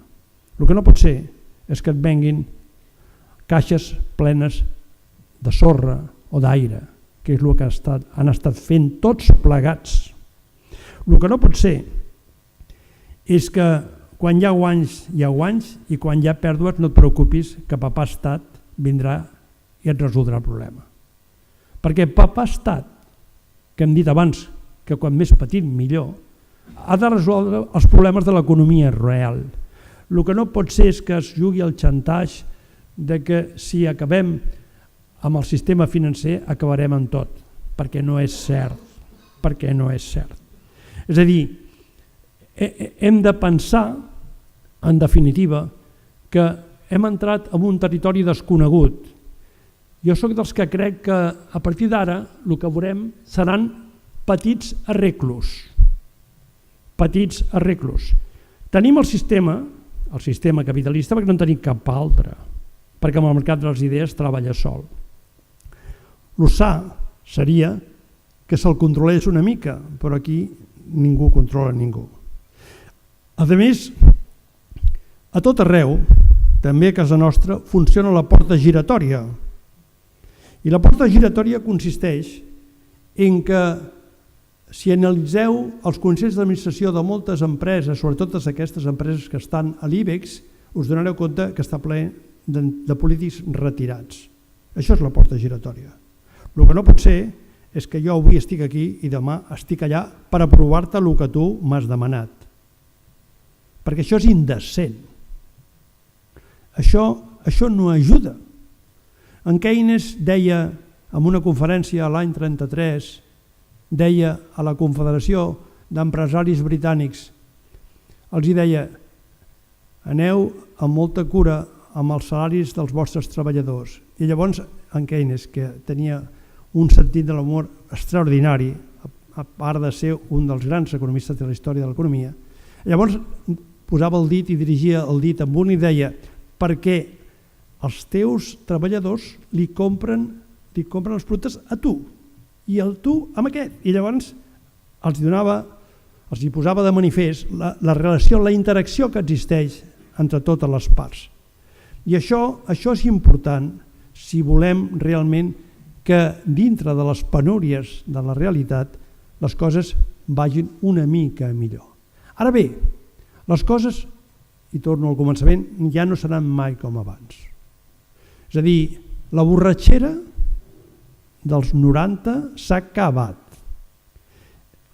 El que no pot ser és que et venguin caixes plenes de sorra o d'aire, que és el que han estat fent tots plegats. El que no pot ser és que quan hi ha guanys, i quan hi ha pèrdues no et preocupis que papà estat vindrà i et resoldrà el problema. Perquè papà estat, que hem dit abans que quan més petit millor, ha de resoldre els problemes de l'economia real. El que no pot ser és que es jugui al xantatge de que si acabem amb el sistema financer acabarem amb tot, perquè no és cert, És a dir, hem de pensar, en definitiva, que hem entrat en un territori desconegut. Jo sóc dels que crec que a partir d'ara el que veurem seran petits arreglos. Tenim el sistema capitalista perquè no en tenim cap altre, perquè amb el mercat de les idees treballa sol. El sa seria que se'l controlés una mica, però aquí ningú controla ningú. A més, a tot arreu, també a casa nostra, funciona la porta giratòria. I la porta giratòria consisteix en que si analitzeu els consells d'administració de moltes empreses, sobretot aquestes empreses que estan a l'IBEX, us donareu compte que està ple de polítics retirats. Això és la porta giratòria. El que no pot ser és que jo avui estic aquí i demà estic allà per aprovar-te el que tu m'has demanat. Perquè això és indecent. Això no ajuda. En Keynes deia en una conferència l'any 1933, deia a la Confederació d'Empresaris Britànics, els deia: aneu amb molta cura amb els salaris dels vostres treballadors. I llavors en Keynes, que tenia un sentit de l'humor extraordinari, a part de ser un dels grans economistes de la història de l'economia, llavors posava el dit i dirigia el dit amb un i deia: perquè els teus treballadors li compren els productes a tu i el tu amb aquest. I llavors els hi posava de manifest la relació, la interacció que existeix entre totes les parts. I això és important si volem realment que dintre de les penúries de la realitat les coses vagin una mica millor. Ara bé, les coses, i torno al començament, ja no seran mai com abans. És a dir, la borratxera dels 90 s'ha acabat.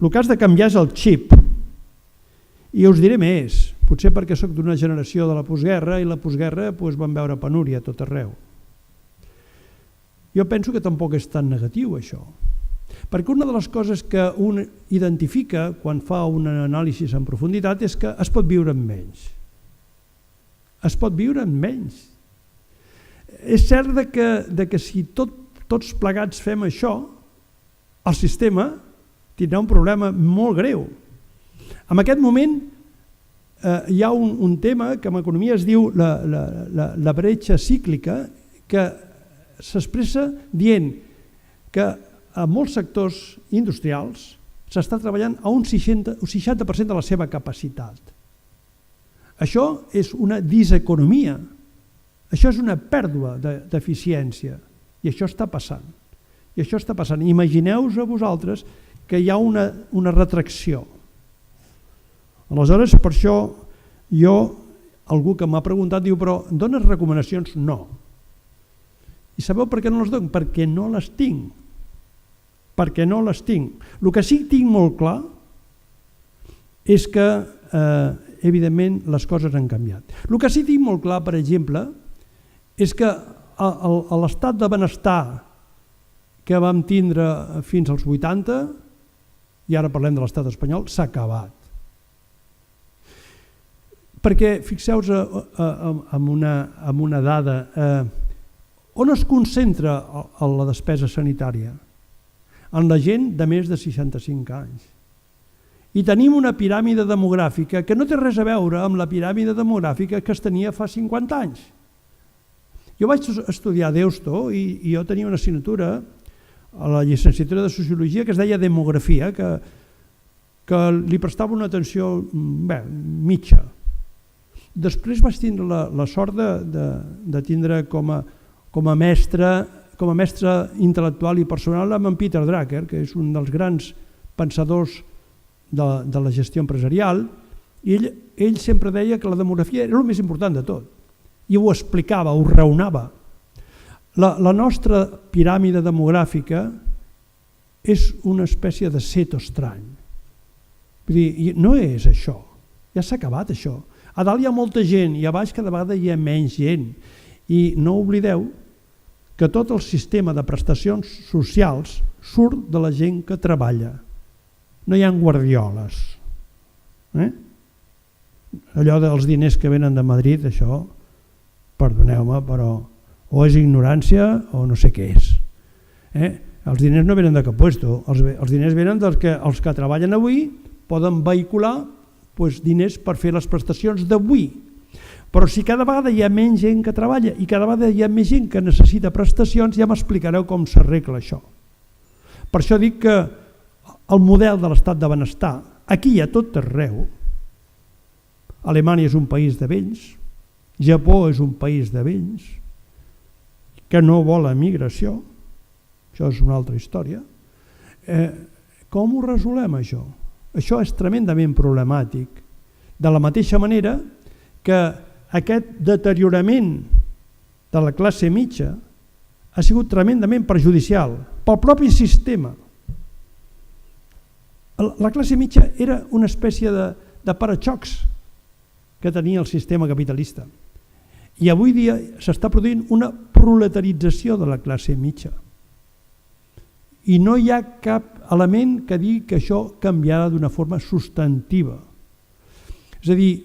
El que has de canviar és el xip. I us diré més, potser perquè soc d'una generació de la postguerra i la postguerra vam veure penúria a tot arreu. Jo penso que tampoc és tan negatiu això, perquè una de les coses que un identifica quan fa un anàlisi en profunditat és que es pot viure amb menys. Es pot viure amb menys. És cert que si tots plegats fem això, el sistema tindrà un problema molt greu. En aquest moment hi ha un tema que en economia es diu la bretxa cíclica, que s'expressa dient que a molts sectors industrials s'està treballant a un 60% de la seva capacitat. Això és una diseconomia, això és una pèrdua d'eficiència i això està passant. Imagineu-vos a vosaltres que hi ha una retracció. Aleshores, per això algú que m'ha preguntat diu: però dones recomanacions? No. I sabeu per què no les dono? Perquè no les tinc. El que sí que tinc molt clar és que, evidentment, les coses han canviat. El que sí que tinc molt clar, per exemple, és que l'estat de benestar que vam tindre fins als 80, i ara parlem de l'estat espanyol, s'ha acabat. Perquè, fixeu-vos en una dada, on es concentra la despesa sanitària? En la gent de més de 65 anys. I tenim una piràmide demogràfica que no té res a veure amb la piràmide demogràfica que es tenia fa 50 anys. Jo vaig estudiar a Deusto i jo tenia una assignatura a la llicenciatura de Sociologia que es deia Demografia, que li prestava una atenció mitja. Després vaig tindre la sort de tindre com a mestre com a mestre intel·lectual i personal amb en Peter Drucker, que és un dels grans pensadors de la gestió empresarial, i ell sempre deia que la demografia era el més important de tot, i ho explicava, ho raonava. La nostra piràmide demogràfica és una espècie de seto estrany. Vull dir, no és això, ja s'ha acabat això. A dalt hi ha molta gent i a baix cada vegada hi ha menys gent. I no oblideu que tot el sistema de prestacions socials surt de la gent que treballa. No hi ha guardioles. Allò dels diners que venen de Madrid, això, perdoneu-me, però o és ignorància o no sé què és. Els diners no venen de cap puesto, els diners venen dels que els que treballen avui poden vehicular diners per fer les prestacions d'avui. Però si cada vegada hi ha menys gent que treballa i cada vegada hi ha més gent que necessita prestacions, ja m'explicareu com s'arregla això. Per això dic que el model de l'estat de benestar, aquí hi ha tot arreu. Alemanya és un país de vells, Japó és un país de vells, que no vol emigració, això és una altra història. Com ho resolem això? Això és tremendament problemàtic. De la mateixa manera que aquest deteriorament de la classe mitja ha sigut tremendament perjudicial pel propi sistema. La classe mitja era una espècie de paraxocs que tenia el sistema capitalista. I avui dia s'està produint una proletarització de la classe mitja. I no hi ha cap element que digui que això canviarà d'una forma substantiva. És a dir,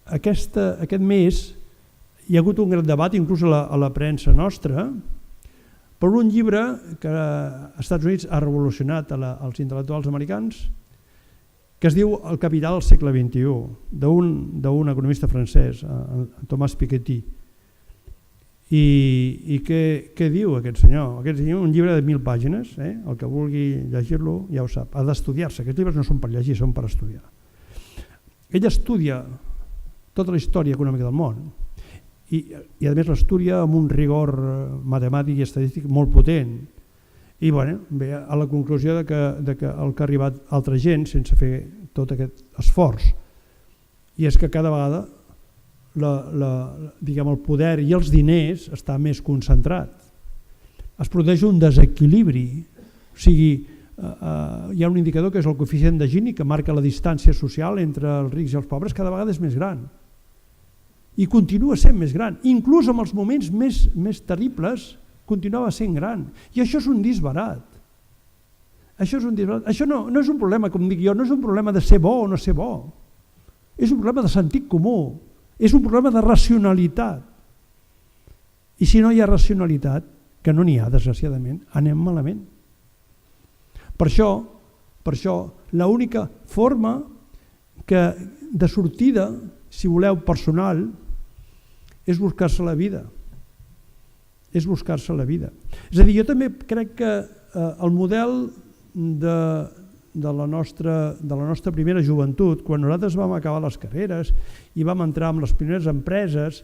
aquest mes hi ha hagut un gran debat, inclús a la premsa nostra, per un llibre que als Estats Units ha revolucionat els intel·lectuals americans, que es diu El capital al segle XXI, d'un economista francès, Thomas Piketty. I què diu aquest senyor? Aquest senyor, un llibre de 1.000 pàgines, el que vulgui llegir-lo ja ho sap, ha d'estudiar-se. Aquests llibres no són per llegir, són per estudiar. Ell estudia tota la història econòmica del món i a més l'estudia amb un rigor matemàtic i estadístic molt potent. I ve a la conclusió que el que ha arribat altra gent sense fer tot aquest esforç. I és que cada vegada el poder i els diners està més concentrat. Es produeix un desequilibri, o sigui, hi ha un indicador que és el coeficient de Gini que marca la distància social entre els rics i els pobres, cada vegada és més gran. I continua sent més gran, inclús en els moments més terribles continuava sent gran. I això és un disbarat. Això no és un problema, com dic jo, no és un problema de ser bo o no ser bo. És un problema de sentit comú. És un problema de racionalitat. I si no hi ha racionalitat, que no n'hi ha, desgraciadament, anem malament. Per això, l'única forma de sortida, si voleu, personal, és buscar-se la vida. És buscar-se la vida. És a dir, jo també crec que el model de la nostra primera joventut, quan nosaltres vam acabar les carreres i vam entrar en les primeres empreses,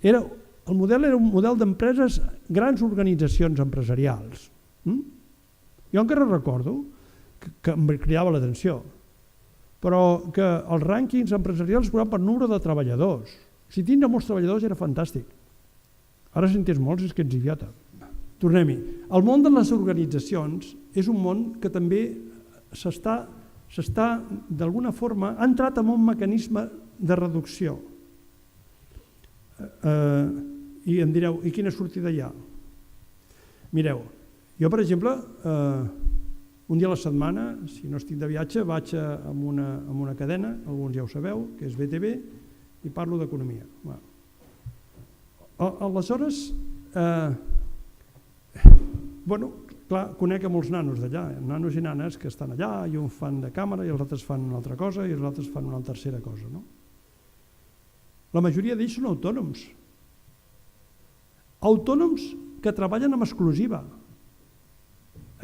el model era un model d'empreses, grans organitzacions empresarials. Jo encara recordo que em cridava l'atenció, però que els rànquings empresarials es posaven per número de treballadors. Si tindre molts treballadors era fantàstic. Ara si en tens molts és que ets idiota. Tornem-hi. El món de les organitzacions és un món que també s'està, d'alguna forma, ha entrat en un mecanisme de reducció. I em direu, i quina sortida hi ha? Mireu, jo, per exemple, un dia a la setmana, si no estic de viatge, vaig amb una cadena, alguns ja ho sabeu, que és BTV, i parlo d'economia. Aleshores, clar, conec molts nanos d'allà, nanos i nanes que estan allà, i uns fan de càmera i els altres fan una altra cosa i els altres fan una tercera cosa. La majoria d'ells són autònoms. Autònoms que treballen en exclusiva.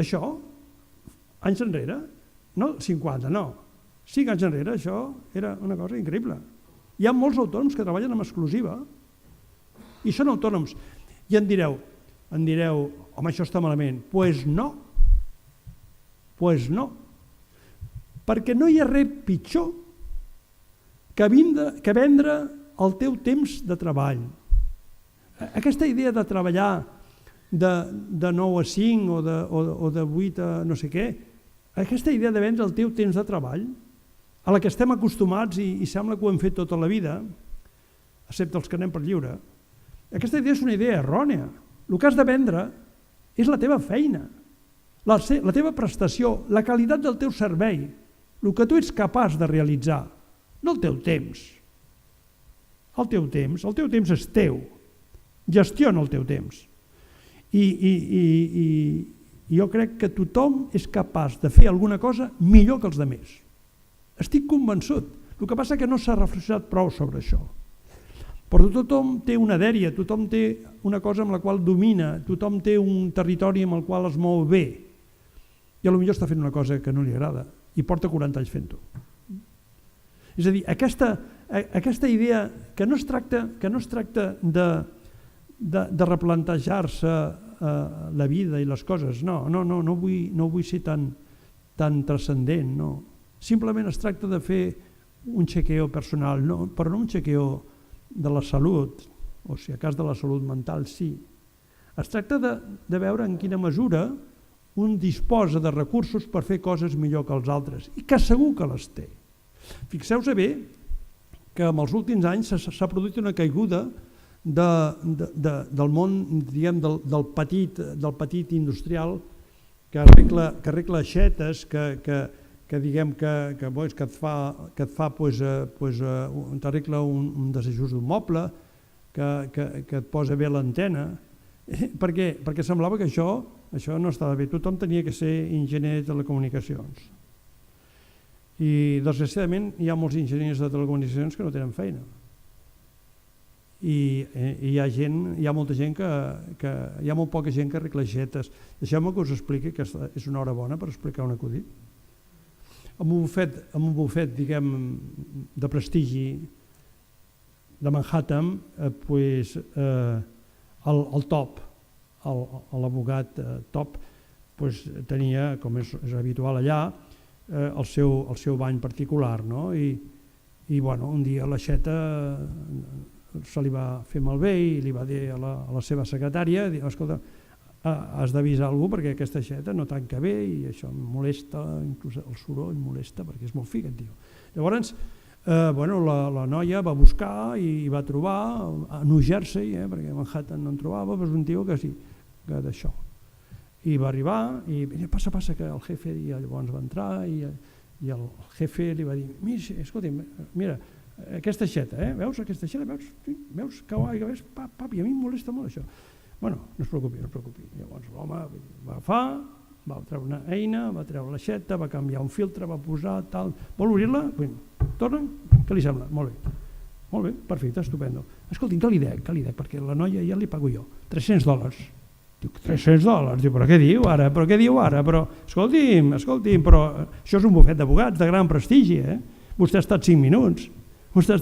Això, anys enrere, no 50, no, 5 anys enrere, això era una cosa increïble. Hi ha molts autònoms que treballen en exclusiva i són autònoms. I em direu, em direu, home, això està malament. Doncs no. Doncs no. Perquè no hi ha res pitjor que vendre el teu temps de treball. Aquesta idea de treballar de 9 a 5 o de 8 a no sé què, aquesta idea de vendre el teu temps de treball, a la que estem acostumats i sembla que ho hem fet tota la vida, excepte els que anem per lliure, aquesta idea és una idea errònia. El que has de vendre és la teva feina, la teva prestació, la qualitat del teu servei, el que tu ets capaç de realitzar, no el teu temps. El teu temps és teu. Gestiona el teu temps. I jo crec que tothom és capaç de fer alguna cosa millor que els altres. Estic convençut. El que passa és que no s'ha reflexionat prou sobre això. Però tothom té una dèria, tothom té una cosa amb la qual domina, tothom té un territori amb el qual es mou bé. I potser està fent una cosa que no li agrada i porta 40 anys fent-ho. És a dir, aquesta idea que no es tracta de replantejar-se la vida i les coses, no vull ser tan transcendent, no. Simplement es tracta de fer un chequeo personal, però no un chequeo de la salut, o si a cas de la salut mental, sí. Es tracta de veure en quina mesura un disposa de recursos per fer coses millor que els altres, i que segur que les té. Fixeu-vos bé que en els últims anys s'ha produït una caiguda del món, diguem, del petit industrial que arregla aixetes, que diguem que et fa t'arregla un desajust d'un moble, que et posa bé l'antena. Per què? Perquè semblava que això no estava bé. Tothom tenia que ser enginyer de telecomunicacions. I desgraciadament hi ha molts enginyers de telecomunicacions que no tenen feina. I hi ha molta gent hi ha molt poca gent que arregla aixetes. Deixeu-me que us expliqui, que és una hora bona per explicar un acudit. En un bufet, diguem, de prestigi de Manhattan, el top, l'abogat top, tenia, com és habitual allà, el seu bany particular, no? I un dia l'aixeta se li va fer malbé i li va dir a la seva secretària, escolta, has d'avisar algú perquè aquesta aixeta no tanca bé i això em molesta, inclús el soroll molesta perquè és molt fi aquest tio. Llavors, la noia va buscar i va trobar a New Jersey, perquè a Manhattan no en trobava, però és un tio que sí, que d'això. I va arribar i passa, que el jefe llavors va entrar i el jefe li va dir, mira, aquesta aixeta, veus aquesta aixeta, veus que papi, a mi em molesta molt això. Bueno, no es preocupi. Llavors l'home va agafar, va treure una eina, va treure l'aixeta, va canviar un filtre, va posar tal. Vol obrir-la? Torna? Què li sembla? Molt bé, perfecte, estupendo. Escolti'm, què li dec? Perquè la noia ja li pago jo. $300. Diu, $300? Diu, però què diu ara? Però, escolti'm, però això és un bufet d'abogats de gran prestigi, Vostè ha estat 5 minuts. Vostè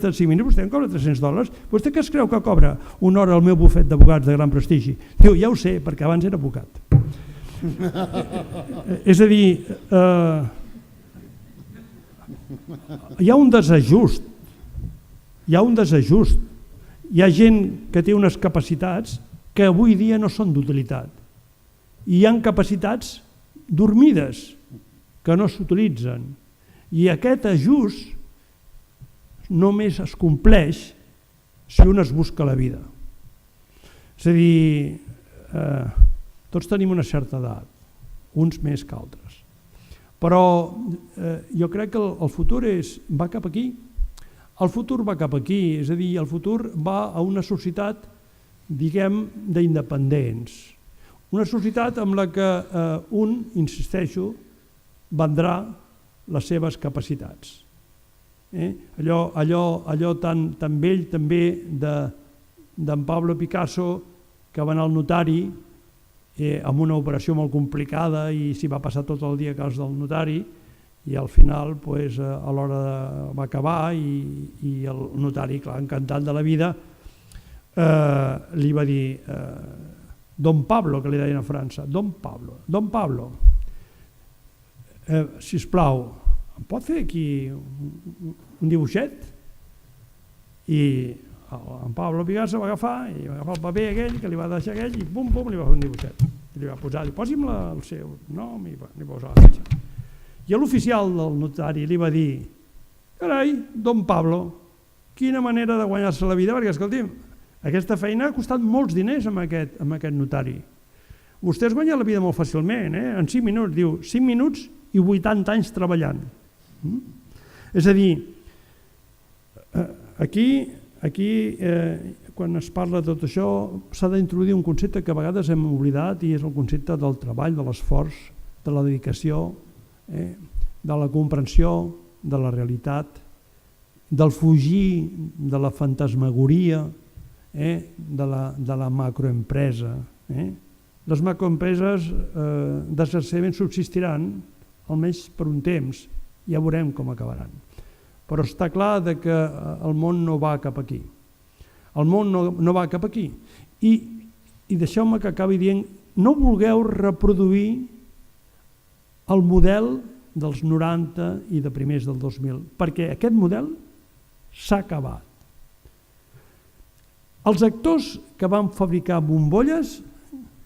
em cobra $300. Vostè què es creu que cobra una hora al meu bufet d'abogats de gran prestigi? Diu, ja ho sé, perquè abans era advocat. És a dir, hi ha un desajust. Hi ha gent que té unes capacitats que avui dia no són d'utilitat. I hi ha capacitats dormides que no s'utilitzen. I aquest ajust només es compleix si un es busca la vida. És a dir, tots tenim una certa edat, uns més que altres. Però jo crec que el futur va cap aquí. El futur va cap aquí, és a dir, el futur va a una societat, diguem, d'independents. Una societat amb la que insisteixo, vendrà les seves capacitats. Allò tan vell també d'en Pablo Picasso, que va anar al notari amb una operació molt complicada i s'hi va passar tot el dia a casa del notari i al final a l'hora va acabar i el notari, clar, encantat de la vida, li va dir Don Pablo, que li deien a França, Don Pablo, sisplau, em pot fer aquí un dibuixet? I en Pablo Picasso va agafar el paper aquell que li va deixar aquell i pum, li va fer un dibuixet. I li va posar, posi'm el seu nom i li posa la fitxa. I l'oficial del notari li va dir, carai, Don Pablo, quina manera de guanyar-se la vida, perquè escolti'm, aquesta feina ha costat molts diners amb aquest notari. Vostè es guanya la vida molt fàcilment, en 5 minuts, diu, 5 minuts i 80 anys treballant. És a dir, aquí quan es parla de tot això s'ha d'introduir un concepte que a vegades hem oblidat i és el concepte del treball, de l'esforç, de la dedicació, de la comprensió de la realitat, del fugir de la fantasmagoria, de la macroempresa. Les macroempreses desgraciadament subsistiran, almenys per un temps, ja veurem com acabaran. Però està clar que el món no va cap aquí. El món no va cap aquí. I deixeu-me que acabi dient, no vulgueu reproduir el model dels 90 i de primers del 2000, perquè aquest model s'ha acabat. Els actors que van fabricar bombolles,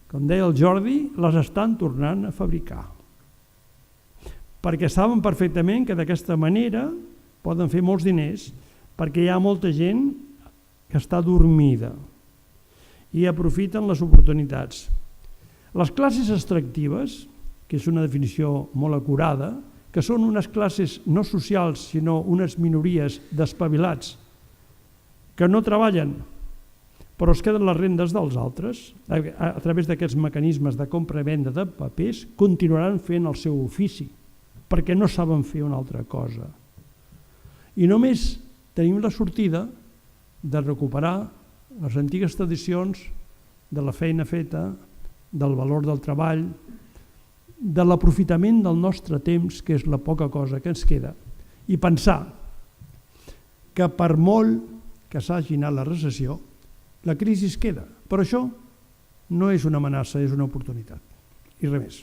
com deia el Jordi, les estan tornant a fabricar. Perquè saben perfectament que d'aquesta manera poden fer molts diners, perquè hi ha molta gent que està dormida i aprofiten les oportunitats. Les classes extractives, que és una definició molt acurada, que són unes classes no socials, sinó unes minories d'espavilats que no treballen, però es queden les rendes dels altres, a través d'aquests mecanismes de compra i venda de papers, continuaran fent el seu ofici, perquè no saben fer una altra cosa. I només tenim la sortida de recuperar les antigues tradicions de la feina feta, del valor del treball, de l'aprofitament del nostre temps, que és la poca cosa que ens queda, i pensar que per molt que s'hagi anat la recessió, la crisi es queda. Però això no és una amenaça, és una oportunitat. I res més.